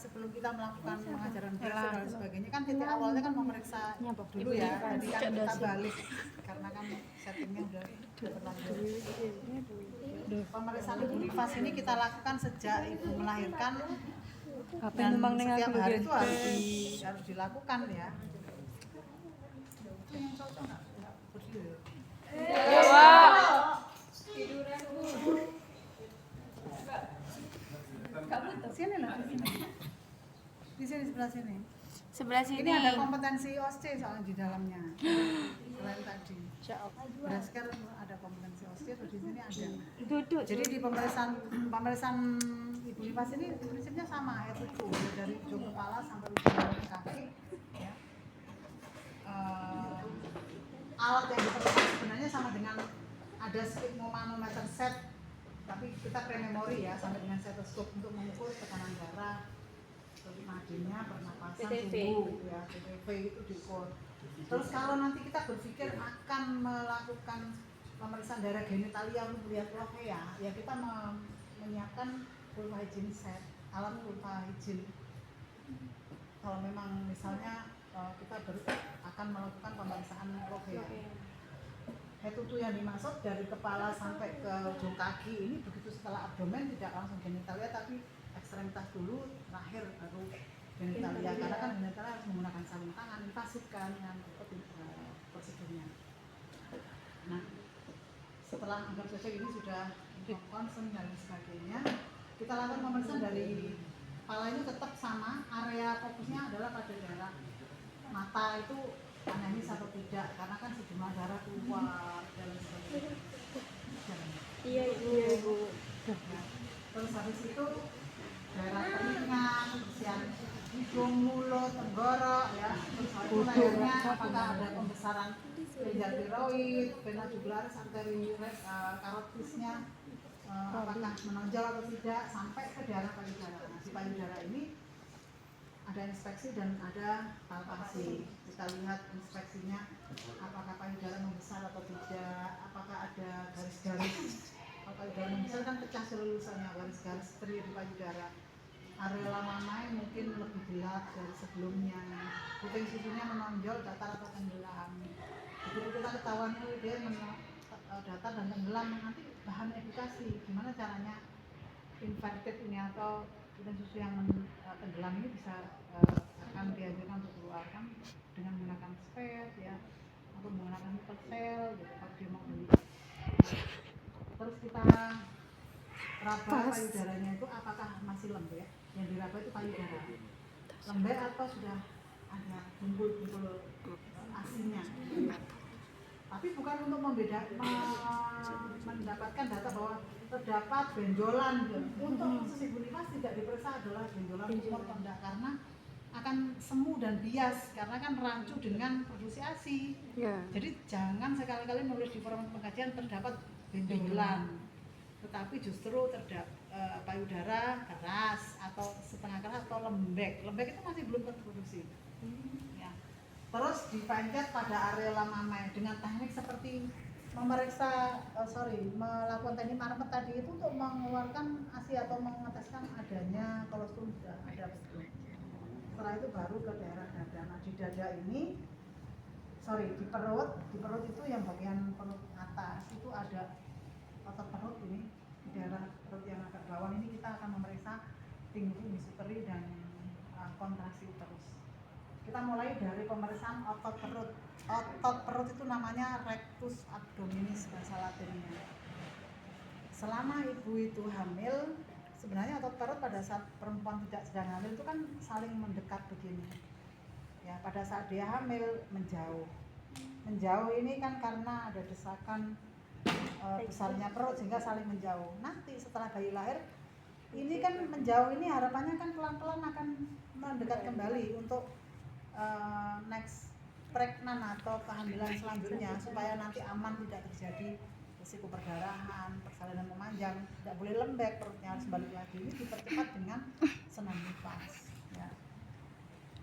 sebelum kita melakukan pengajaran basic dan sebagainya kan titik awalnya kan memeriksa dulu ya. Tadi kan kita balik karena kan settingnya udah terlanjur. Pemeriksaan ibu nifas ini kita lakukan sejak ibu melahirkan dan setiap hari itu harus dilakukan ya. Itu yang cocok nggak berdiri? Sini lah, di sini sebelah sini. Ini ada kompetensi OSCE soalnya di dalamnya. Selain tadi. Berdasarkan ada kompetensi OSCE, terus di sini ada. Jadi di pemeriksaan ibu nifas ini prinsipnya sama, yaitu dari ujung kepala sampai ujung kaki. Ya. Alat yang diperlukan sebenarnya sama dengan ada sphygmomanometer set, tapi kita pre-memori ya sampai dengan stetoskop untuk mengukur tekanan darah, nadinya, pernapasan, suhu, ya, PTV itu diukur. Terus kalau nanti kita berpikir akan melakukan pemeriksaan darah genitalia untuk melihat trachea, ya kita menyiapkan vulva hygiene set, alat vulva hygiene. Kalau memang misalnya kita akan melakukan pemeriksaan trachea. Itu yang dimaksud dari kepala sampai ke ujung kaki ini begitu setelah abdomen tidak langsung genitalia tapi ekstremitas dulu, terakhir baru genitalia karena kan genitalia harus menggunakan sarung tangan, invasif kan yang prosedurnya. Nah, setelah anggap saja ini sudah concern dan sebagainya, kita lakukan pemeriksaan dari kepala ini tetap sama, area fokusnya adalah pada darah. Mata itu anamis atau tidak karena kan sejumlah darah keluar dan sebagainya. Iya ibu. Ya. Terus habis itu daerah telinga, kebersihan hidung, mulut, tenggorok ya. Terus itu lehernya apakah ada pembesaran kelenjar tiroid, vena jugularis, arteri karotisnya apakah menonjol atau tidak sampai ke daerah payudara. Nah, di payudara ini ada inspeksi dan ada palpasi. Kita lihat inspeksinya apakah payudara membesar atau tidak, apakah ada garis-garis. Kalau payudara membesar kan pecah seluruhnya, garis-garis teri di payudara. Areola mamae mungkin lebih gelap dari sebelumnya. Kuping susunya menonjol, datar atau tenggelam. Begitu kita ketahuan dia datar dan tenggelam, nanti bahan edukasi gimana caranya inverted ini atau kuping susu yang tenggelam ini bisa akan dianjurkan untuk keluarkan dengan menggunakan spet ya atau menggunakan hipersel gitu kalau dia mau beli. Terus kita raba payudaranya itu apakah masih lembek, yang diraba itu payudara lembek atau sudah ada bumbul-bumbul asinnya. Tapi bukan untuk mendapatkan data bahwa terdapat benjolan gitu. Untuk khusus ibu nifas tidak diperiksa adalah benjolan tumor atau enggak karena akan semu dan bias karena kan rancu dengan produksi ASI. Jadi jangan sekali-kali nulis di formulir pengkajian terdapat benjolan, tetapi justru terdapat payudara keras atau setengah keras atau lembek. Lembek itu masih belum terproduksi. Ya. Terus dipanjat pada areola mamae dengan teknik seperti memeriksa melakukan teknik marmet tadi itu untuk mengeluarkan ASI atau mengeteskan adanya kolostrum sudah ada betul. Setelah itu baru ke daerah dada. Nah di dada ini di perut itu yang bagian perut atas itu ada otot perut ini, di daerah perut yang agak bawah ini kita akan memeriksa tinggi misuteri dan kontraksi uterus. Kita mulai dari pemeriksaan otot perut. Otot perut itu namanya rectus abdominis bahasa Latinnya. Selama ibu itu hamil, sebenarnya otot perut pada saat perempuan tidak sedang hamil itu kan saling mendekat begini. Ya, pada saat dia hamil menjauh. Menjauh ini kan karena ada desakan besarnya perut sehingga saling menjauh. Nanti setelah bayi lahir, ini kan menjauh ini harapannya kan pelan-pelan akan mendekat kembali untuk next pregnan atau kehamilan selanjutnya supaya nanti aman, tidak terjadi risiko perdarahan, persalinan memanjang, tidak boleh lembek perutnya, harus balik lagi. Ini dipercepat dengan senam nifas. Ya.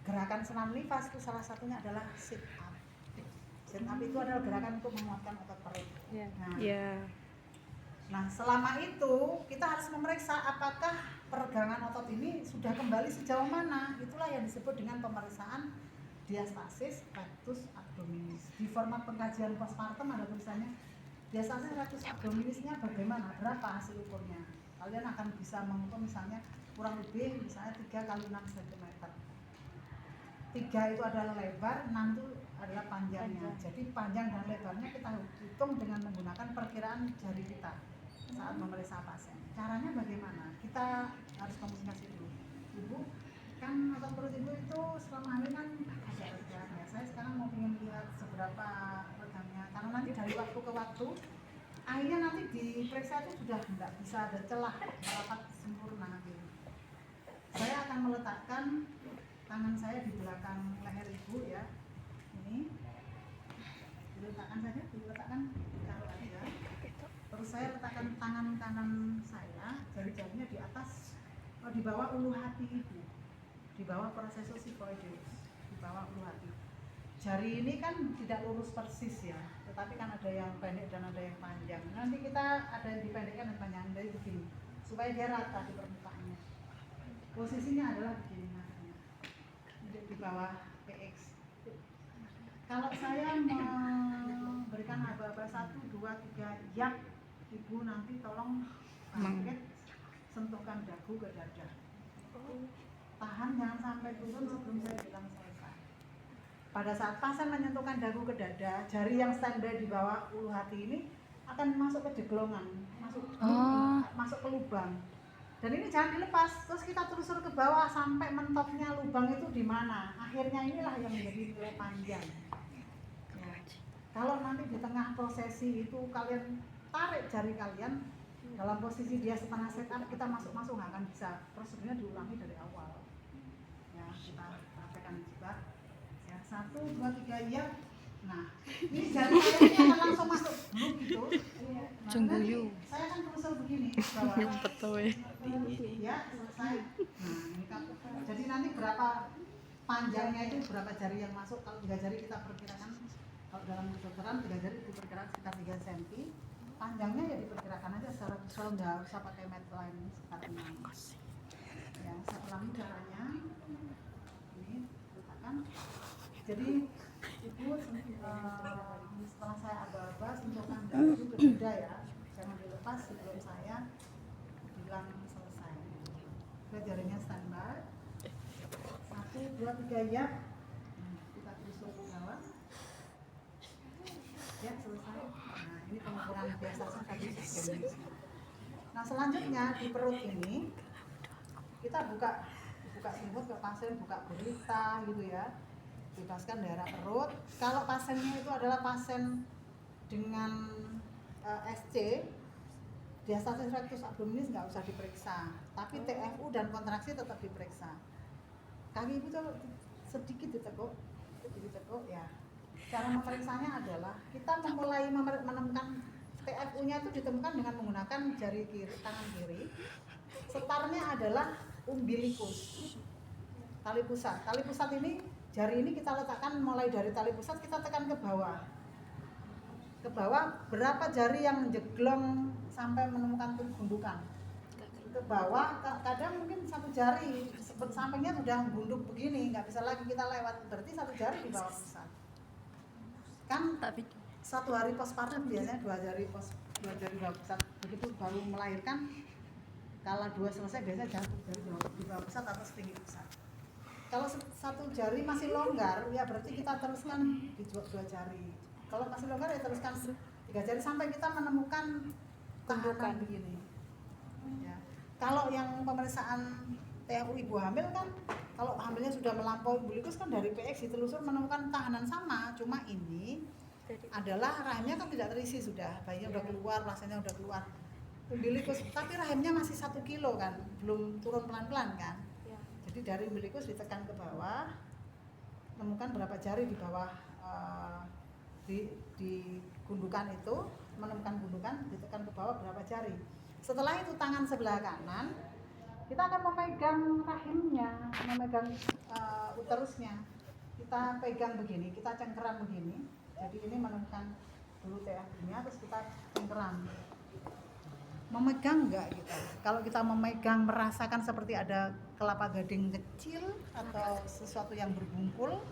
Gerakan senam nifas itu salah satunya adalah sit up. Sit up itu adalah gerakan untuk menguatkan otot perut. Nah, selama itu kita harus memeriksa apakah peregangan otot ini sudah kembali sejauh mana. Itulah yang disebut dengan pemeriksaan diastasis rectus abdominis. Di format pengkajian postpartum ada tulisannya diastasis rectus abdominisnya bagaimana, berapa hasil ukurnya. Kalian akan bisa mengukur misalnya kurang lebih misalnya 3 kali 6 cm. 3 itu adalah lebar, 6 itu adalah panjangnya. Jadi panjang dan lebarnya kita hitung dengan menggunakan perkiraan jari kita saat memeriksa pasien. Caranya bagaimana? Kita harus komunikasi dulu. Ibu, kan otot perut ibu itu selama hamil kan agak regang ya. Saya sekarang mau ingin lihat seberapa regangnya, karena nanti dari waktu ke waktu akhirnya nanti diperiksa itu sudah tidak bisa ada celah rapat sempurna gitu. Saya akan meletakkan tangan saya di belakang leher ibu ya. Ini diletakkan saja, diletakkan taruh aja. Terus saya letakkan tangan kanan saya, jari-jarinya di atas, di bawah ulu hati ibu, di bawah prosesus sifoideus, di bawah ulu hati. Jari ini kan tidak lurus persis ya, tetapi kan ada yang pendek dan ada yang panjang. Nanti kita ada yang dipendekkan dan panjang dari begini, supaya dia rata di permukaannya. Posisinya adalah begini makanya, di bawah PX. Kalau saya memberikan aba-aba 1, 2, 3, yap, ibu nanti tolong bangkit, sentuhkan dagu ke dada. Tahan, jangan sampai turun sebelum saya bilang selesai. Pada saat pasien menyentuhkan dagu ke dada, jari yang standby di bawah ulu hati ini akan masuk ke jeglongan, masuk ke lubang. Dan ini jangan dilepas, terus kita telusur ke bawah sampai mentoknya lubang itu di mana. Akhirnya inilah yang menjadi nilai panjang. Ya. Kalau nanti di tengah prosesi itu kalian tarik jari kalian dalam posisi dia setengah set up, kita masuk-masuk nggak akan bisa. Prosedurnya diulangi dari awal. Ya, kita praktekkan juga. Ya, 1, 2, 3 ya. Nah, ini jari kalian ini akan langsung masuk bluk gitu. Nah, saya akan telusur begini bawah. Ya, selesai. Nah, ini kan. Jadi nanti berapa panjangnya itu, berapa jari yang masuk. Kalau 3 jari kita perkirakan, kalau dalam kedokteran 3 jari diperkirakan sekitar 3 cm. Panjangnya ya diperkirakan aja secara visual, nggak usah pakai medline sekitar 6. Ya, saya ulangi caranya. Ini letakkan. Jadi ibu setelah saya aba-aba sentuhkan dagu ke dada ya, jangan dilepas sebelum saya bilang selesai. Kita jarinya standby. 1, 2, 3 ya. Kita tusuk ke bawah. Ya, selesai. Nah, ini pengukuran biasa tadi. Nah, selanjutnya di perut ini kita buka selimut ke pasien, buka berita gitu ya, bebaskan daerah perut. Kalau pasiennya itu adalah pasien dengan SC, diastasis rectus abdominis nggak usah diperiksa, tapi TFU dan kontraksi tetap diperiksa. Kaki ibu tuh sedikit ditekuk ya. Cara memeriksanya adalah kita memulai menemukan TFU-nya itu ditemukan dengan menggunakan jari kiri, tangan kiri. Setarnya adalah umbilikus, tali pusat. Tali pusat ini, jari ini kita letakkan mulai dari tali pusat, kita tekan ke bawah. Ke bawah berapa jari yang jeglong sampai menemukan gundukan. Ke bawah, kadang mungkin 1 jari sampingnya sudah gunduk begini, nggak bisa lagi kita lewat. Berarti 1 jari di bawah pusat. Kan 1 hari postpartum biasanya 2 jari bawah pusat. Begitu baru melahirkan, kalau 2 selesai biasanya jatuh jari di bawah pusat atau setinggi pusat. Kalau 1 jari masih longgar, ya berarti kita teruskan di 2 jari. Kalau masih longgar ya teruskan 3 jari sampai kita menemukan tahanan begini. Ya. Kalau yang pemeriksaan TFU ibu hamil kan, kalau hamilnya sudah melampaui umbilikus kan dari PX ditelusur menemukan tahanan sama, cuma ini adalah rahimnya kan tidak terisi sudah, bayinya udah keluar, rasanya udah keluar umbilikus, tapi rahimnya masih 1 kilo kan, belum turun pelan-pelan kan. Jadi dari umbilikus ditekan ke bawah, menemukan berapa jari di bawah di gundukan itu, menemukan gundukan, ditekan ke bawah berapa jari. Setelah itu tangan sebelah kanan kita akan memegang rahimnya, memegang uterusnya. Kita pegang begini, kita cengkeram begini. Jadi ini menemukan dulu TFU-nya, terus kita cengkeram. memegang enggak kita. Kalau kita memegang merasakan seperti ada kelapa gading kecil atau sesuatu yang berbungkul,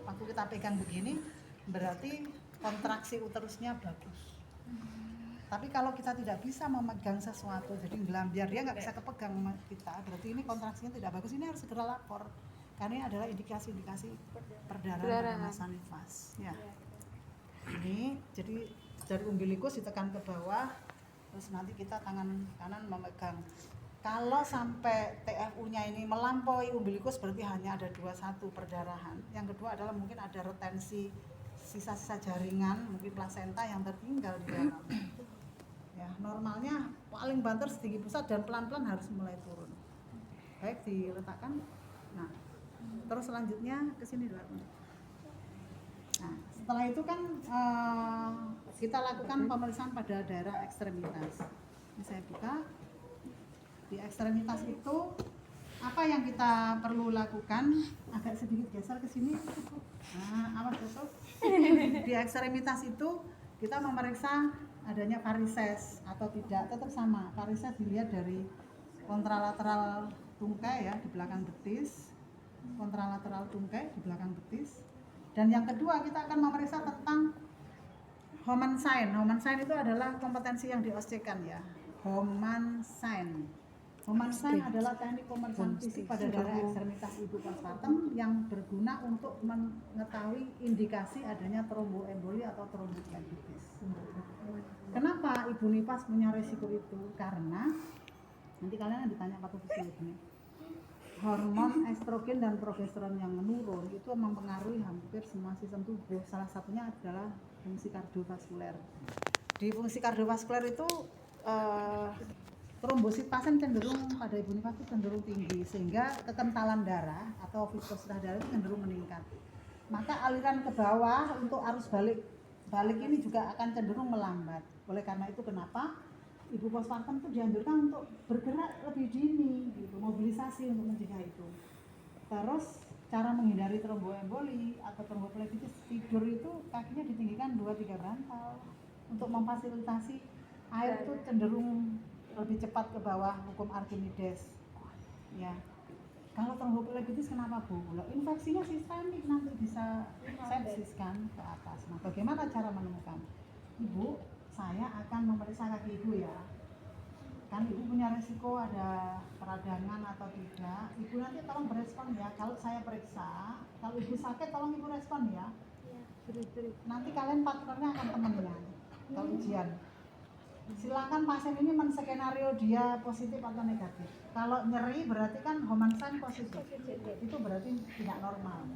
waktu kita pegang begini berarti kontraksi uterusnya bagus. Tapi kalau kita tidak bisa memegang sesuatu, jadi biar dia nggak bisa kepegang sama kita, berarti ini kontraksinya tidak bagus. Ini harus segera lapor, karena ini adalah indikasi-indikasi perdarahan masa nifas. Ya. Ini jadi dari umbilikus ditekan ke bawah, terus nanti kita tangan kanan memegang. Kalau sampai TFU-nya ini melampaui umbilikus berarti hanya ada 21 perdarahan. Yang kedua adalah mungkin ada retensi sisa-sisa jaringan, mungkin plasenta yang tertinggal di dalam. Ya, normalnya paling banter sedikit pusat dan pelan-pelan harus mulai turun. Baik, diletakkan. Nah, terus selanjutnya ke sini dulu. Nah, setelah itu kan kita lakukan pemeriksaan pada daerah ekstremitas. Ini saya buka. Di ekstremitas itu apa yang kita perlu lakukan? Agak sedikit geser ke sini. Nah, awas jatuh. Di ekstremitas itu kita memeriksa adanya varises atau tidak, tetap sama. Varises dilihat dari kontralateral tungkai ya di belakang betis, kontralateral tungkai di belakang betis. Dan yang kedua kita akan memeriksa tentang Homan sign. Homan sign itu adalah kompetensi yang dioscekan ya. Homan sign. Homan sign adalah teknik pemeriksaan fisik pada daerah ekstremitas ibu postpartum yang berguna untuk mengetahui indikasi adanya tromboemboli atau tromboflebitis. Kenapa ibu nifas punya resiko itu? Karena nanti kalian ditanya patofisiologi ini. Hormon estrogen dan progesteron yang menurun itu mempengaruhi hampir semua sistem tubuh. Salah satunya adalah fungsi kardiovaskuler. Di fungsi kardiovaskuler itu trombosit pasien cenderung pada ibu nifas itu cenderung tinggi sehingga kekentalan darah atau viskositas darah itu cenderung meningkat. Maka aliran ke bawah untuk arus balik ini juga akan cenderung melambat. Oleh karena itu kenapa ibu postpartum itu dianjurkan untuk bergerak lebih dini, gitu, mobilisasi untuk mencegah itu. Terus cara menghindari tromboemboli atau tromboflebitis, tidur itu kakinya ditinggikan 2-3 bantal untuk memfasilitasi air itu cenderung lebih cepat ke bawah, hukum Archimedes. Ya. Kalau tromboflebitis kenapa Bu? Infeksinya sistemik nanti bisa sepsis kan ke atas. Nah, bagaimana cara menemukan? Ibu, saya akan memeriksa kaki ibu ya. Kan ibu punya resiko ada peradangan atau tidak. Ibu nanti tolong berespon ya. Kalau saya periksa, kalau ibu sakit tolong ibu respon ya. Nanti kalian partnernya akan temennya. Kalau ujian. Silakan pasien ini menskenario dia positif atau negatif. Kalau nyeri berarti kan Homan sign positif. Itu berarti tidak normal.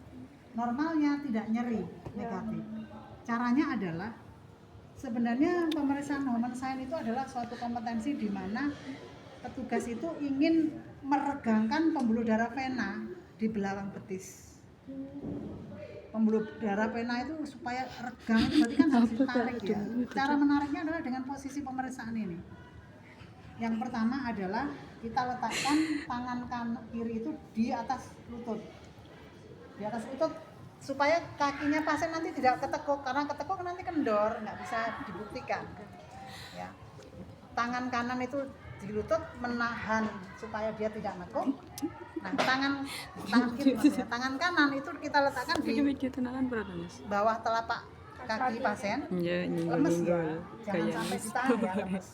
Normalnya tidak nyeri, negatif. Caranya adalah sebenarnya pemeriksaan Homan sign itu adalah suatu kompetensi di mana petugas itu ingin meregangkan pembuluh darah vena di belakang betis. Pembuluh darah vena itu supaya regang itu berarti kan harus ditarik ya. Cara menariknya adalah dengan posisi pemeriksaan ini. Yang pertama adalah kita letakkan tangan kiri itu di atas lutut. Di atas lutut supaya kakinya pasien nanti tidak ketekuk, karena ketekuk nanti kendor, nggak bisa dibuktikan. Ya. Tangan kanan itu di lutut menahan supaya dia tidak nekuk. Nah, tangan kiri maksudnya, tangan kanan itu kita letakkan di bawah telapak kaki pasien. Lemes ya, jangan sampai ditahan ya, lemes.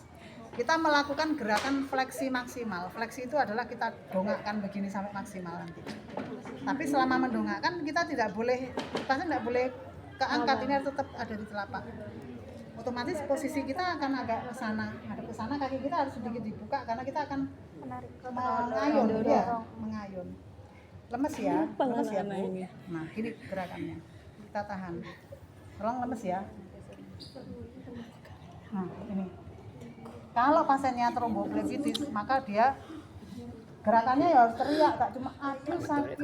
Kita melakukan gerakan fleksi maksimal. Fleksi itu adalah kita dongakkan begini sampai maksimal nanti. Tapi selama mendongakkan kita tidak boleh, pasien tidak boleh keangkat, ini tetap ada di telapak. Otomatis posisi kita akan agak ke sana, hadap ke sana, kaki kita harus sedikit dibuka karena kita akan mengayun ya, mengayun. Lemes ya Bu. Nah, ini gerakannya. Kita tahan. Tolong lemes ya. Nah, ini. Kalau pasiennya tromboflebitis, maka dia gerakannya ya harus teriak, tak cuma aduh sakit.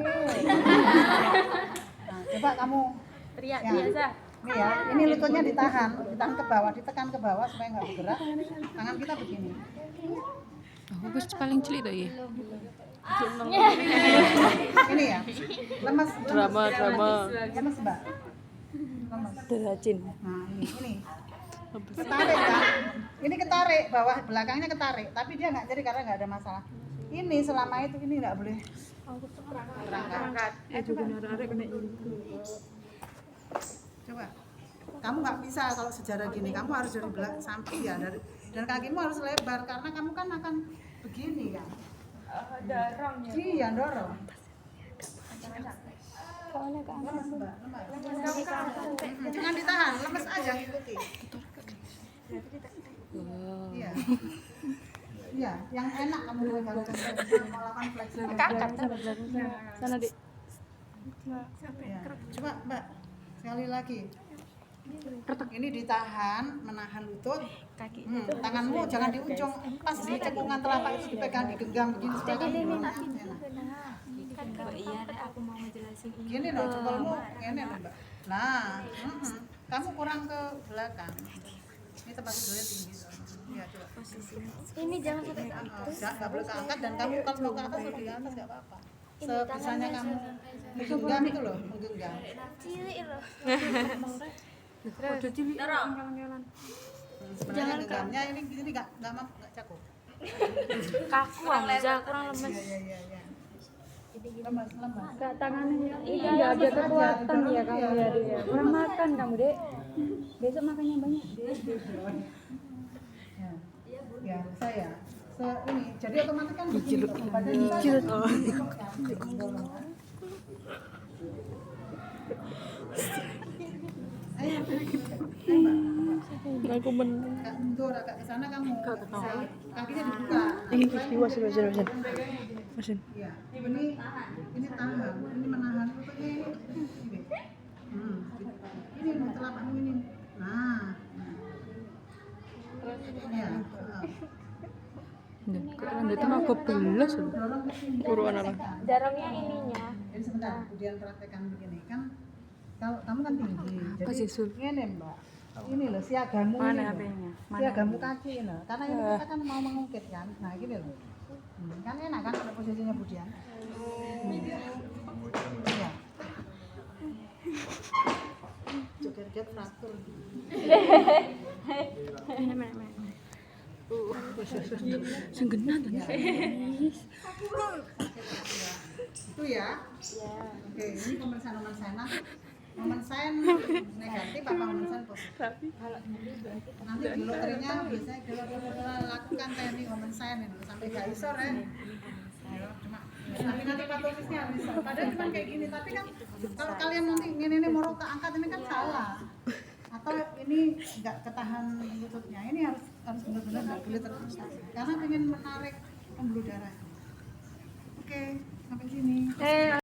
Nah, coba kamu teriak ya. biasa. Ini ya, ini lututnya ditahan ke bawah, ditekan ke bawah supaya nggak bergerak. Tangan kita begini. Bagus paling cilik tuh ya. Ini ya, lemes. Drama. Lemes Mbak. Lemes. Derajin. Nah ini. Ketarik kan? Ini ketarik, bawah belakangnya ketarik, tapi dia nggak jadi karena nggak ada masalah. Ini selama itu ini nggak boleh berangkat. Coba, kamu nggak bisa kalau sejarah gini, kamu harus dari belakang samping ya, dan kakimu harus lebar karena kamu kan akan begini kan. Dorong ya. Iya, dorong. Soalnya kan Lemes, Mbak, lemes. Jangan ditahan, lemes aja ngikuti. Iya. Iya, yang enak kamu melakukan flexibilitas. sana Dik. Ya. Coba Mbak, sekali lagi. Ini ditahan, menahan lutut. Tanganmu jangan di ujung, pas di cekungan telapak itu dipegang, digenggam begini supaya kamu enak. Iya, aku mau ngejelasin ini. Gini loh, jempolmu gini loh Mbak. Nah, kamu kurang ke belakang. Ini tempat tidurnya tinggi. Ya, coba. Ini jangan sampai Nggak boleh keangkat, dan kamu kalau mau ke atas lebih ke atas nggak apa-apa. Sebisanya kamu menggenggam itu loh, menggenggam. cilik loh. Sebenarnya genggamnya ini nggak cukup. Kaku aja, kurang lemes. Iya. Lemas. Kak tangannya ini enggak ada kekuatan ya kamu ya Dek. Kurang makan kamu Dek. Besok makannya banyak. Ya, saya. Ini jadi otomatis kan begini. Badan kita Ayo, Mbak. Aku bener. Kak mundur agak ke sana kamu. Kakinya dibuka. Mesin. Iya. Ini tahan. Ini menahan lututnya ini. Ini telapakmu ini. Nah. Iya. Kok itu aku belas. Dorong ke sini. Uruan apa? Dorongnya ininya. Jadi sebentar, kemudian praktekkan begini kan. Kalau kamu kan tinggi. Apa sih, Sul? Ini Mbak. Ini loh siagamu Mana ini loh. HP-nya? Siagamu kaki loh. Karena ini kita kan mau mengungkit kan. Nah, gini loh. Kan enak kan ada posisinya Budian. Iya. Joget-joget fraktur. Sing genah to. Itu ya. Oke, ini pemeriksaan Momen sign negatif apa momen sign positif? Nanti di loterinya biasanya lakukan teknik momen sign itu sampai gak isor ya. Cuma nanti patosisnya harus isor. Padahal cuma kayak gini, tapi kan kalau kalian nanti ini mau keangkat ini kan salah. Atau ini nggak ketahan lututnya, ini harus benar-benar nggak boleh terus karena pengen menarik pembuluh darah. Oke, sampai sini.